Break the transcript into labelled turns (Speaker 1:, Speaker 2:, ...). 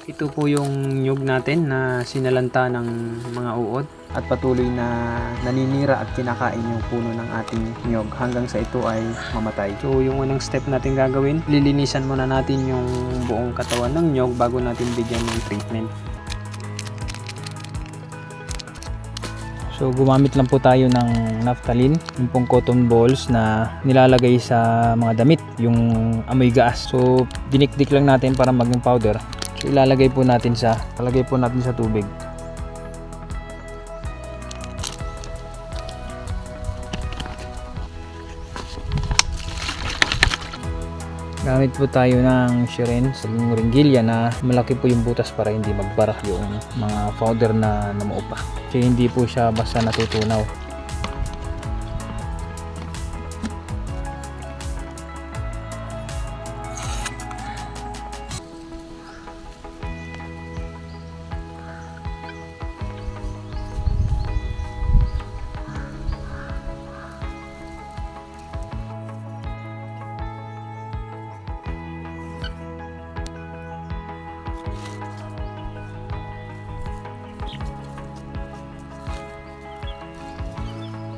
Speaker 1: Ito po yung nyug natin na sinalanta ng mga uod at patuloy na naninira at kinakain yung puno ng ating nyug hanggang sa ito ay mamatay. So yung unang step natin gagawin, lilinisan muna natin yung buong katawan ng nyug bago natin bigyan ng treatment. So gumamit lang po tayo ng naphthalene, yung pong cotton balls na nilalagay sa mga damit, yung amoy gaas. So dinikdik lang natin para maging powder. So ilalagay po natin sa tubig. Gamit po tayo ng syringe, yung ringgilya na malaki po yung butas para hindi magbara yung mga powder na namuo pa. Kasi hindi po siya basta natutunaw.